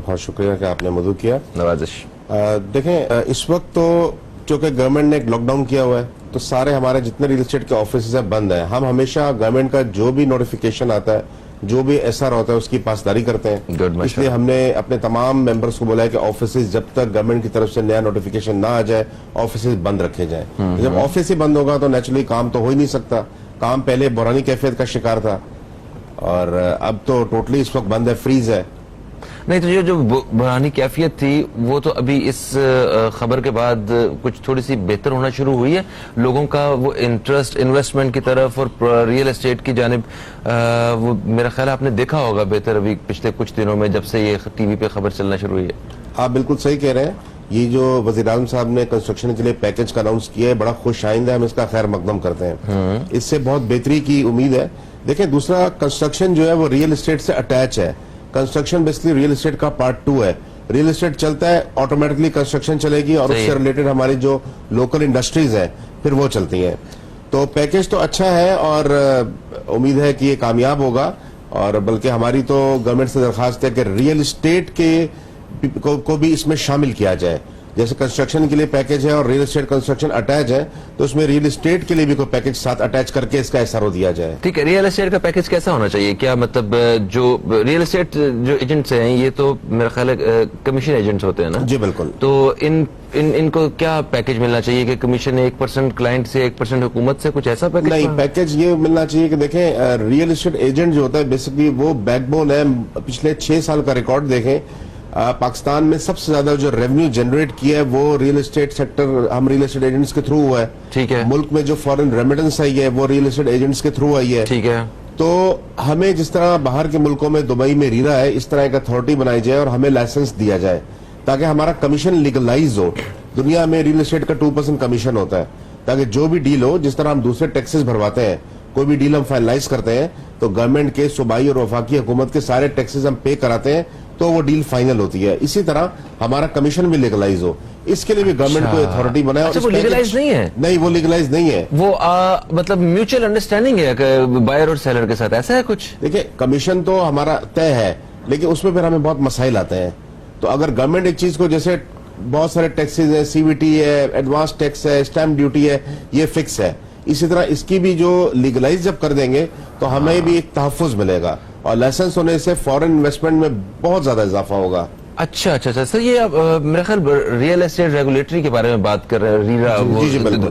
बहुत शुक्रिया कि आपने मदद किया। नवाजिश देखें, इस वक्त तो चूंकि गवर्नमेंट ने एक लॉकडाउन किया हुआ है तो सारे हमारे जितने रियल एस्टेट के ऑफिस है बंद है। हम हमेशा गवर्नमेंट का जो भी नोटिफिकेशन आता है, जो भी एसआर होता है, उसकी पासदारी करते हैं। इसलिए हमने अपने तमाम मेंबर्स को बोला है कि ऑफिस जब तक गवर्नमेंट की तरफ से नया नोटिफिकेशन ना आ जाए ऑफिस बंद रखे जाए। जब ऑफिस ही बंद होगा तो नेचुरली काम तो हो ही नहीं सकता। काम पहले बुरानी कैफियत का शिकार था और अब तो टोटली इस वक्त बंद है, फ्रीज है। नहीं, तो ये जो बुरानी कैफियत थी वो तो अभी इस खबर के बाद कुछ थोड़ी सी बेहतर होना शुरू हुई है। लोगों का वो इंटरेस्ट इन्वेस्टमेंट की तरफ और रियल एस्टेट की जानिब वो मेरा ख्याल आपने देखा होगा बेहतर अभी पिछले कुछ दिनों में जब से ये टीवी पे खबर चलना शुरू हुई है। आप बिल्कुल सही कह रहे हैं। ये जो वज़ीर-ए-आज़म साहब ने कंस्ट्रक्शन के लिए पैकेज का अनाउंस किया है बड़ा खुश आइंदा है, हम इसका खैर मकदम करते हैं। इससे बहुत बेहतरी की उम्मीद है। देखिए, दूसरा कंस्ट्रक्शन जो है वो रियल एस्टेट से अटैच है। कंस्ट्रक्शन बेसिकली रियल एस्टेट का पार्ट 2 है। रियल एस्टेट चलता है, ऑटोमेटिकली कंस्ट्रक्शन चलेगी और उससे रिलेटेड हमारी जो लोकल इंडस्ट्रीज है फिर वो चलती हैं। तो पैकेज तो अच्छा है और उम्मीद है कि ये कामयाब होगा। और बल्कि हमारी तो गवर्नमेंट से दरखास्त है कि रियल एस्टेट के को भी इसमें शामिल किया जाए। जैसे कंस्ट्रक्शन के लिए पैकेज है और रियल एस्टेट कंस्ट्रक्शन अटैच है, तो उसमें रियल एस्टेट के लिए भी कोई पैकेज साथ अटैच करके इसका एसआरओ दिया जाए। ठीक है, रियल एस्टेट का पैकेज कैसा होना चाहिए? क्या मतलब जो रियल एस्टेट जो एजेंट्स हैं ये तो मेरा ख्याल है कमीशन एजेंट्स होते हैं ना? जी बिल्कुल। तो इनको क्या पैकेज मिलना चाहिए कि कमीशन 1% क्लाइंट से 1% हुकूमत से, कुछ ऐसा पैकेज? नहीं, पैकेज ये मिलना चाहिए कि देखें, रियल एस्टेट एजेंट जो होता है बेसिकली वो बैकबोन है। पिछले 6 साल का रिकॉर्ड देखें, पाकिस्तान में सबसे ज्यादा जो रेवेन्यू जनरेट किया है वो रियल एस्टेट सेक्टर हम रियल एस्टेट एजेंट्स के थ्रू हुआ है। ठीक है। मुल्क में जो फॉरेन रेमिटेंस आई है वो रियल एस्टेट एजेंट्स के थ्रू आई है। ठीक है। तो हमें जिस तरह बाहर के मुल्कों में दुबई में रीरा है, इस तरह एक अथॉरिटी बनाई जाए और हमें लाइसेंस दिया जाए ताकि हमारा कमीशन लीगलाइज हो। दुनिया में रियल एस्टेट का 2% कमीशन होता है, ताकि जो भी डील हो, जिस तरह हम दूसरे टैक्सेस भरवाते हैं, कोई भी डील हम फाइनलाइज करते हैं तो गवर्नमेंट के सूबाई और वफाकी हुकूमत के सारे टैक्सेस हम पे कराते हैं तो वो डील फाइनल होती है। इसी तरह हमारा कमीशन भी लीगलाइज हो, इसके लिए भी गवर्नमेंट को अथॉरिटी बनाए। अच्छा, वो लीगलाइज नहीं है? नहीं, वो लीगलाइज नहीं है। वो मतलब म्यूचुअल अंडरस्टैंडिंग है बायर और सेलर के साथ, ऐसा है कुछ? देखिए, कमीशन तो हमारा तय है लेकिन उसमें फिर हमें बहुत मसाइल आते हैं। तो अगर गवर्नमेंट एक चीज को, जैसे बहुत सारे टैक्सेस है, सीवीटी है, एडवांस टैक्स है, स्टैंप ड्यूटी है, ये फिक्स है। इसी तरह इसकी भी जो लीगलाइज जब कर देंगे तो हमें भी एक तहफ़्फ़ुज़ मिलेगा और लाइसेंस होने से फॉरेन इन्वेस्टमेंट में बहुत ज्यादा इजाफा होगा। अच्छा अच्छा अच्छा सर, ये मेरा ख्याल रियल एस्टेट रेगुलेटरी के बारे में बात कर रहे हैं, रीरा। जी जी बिल्कुल।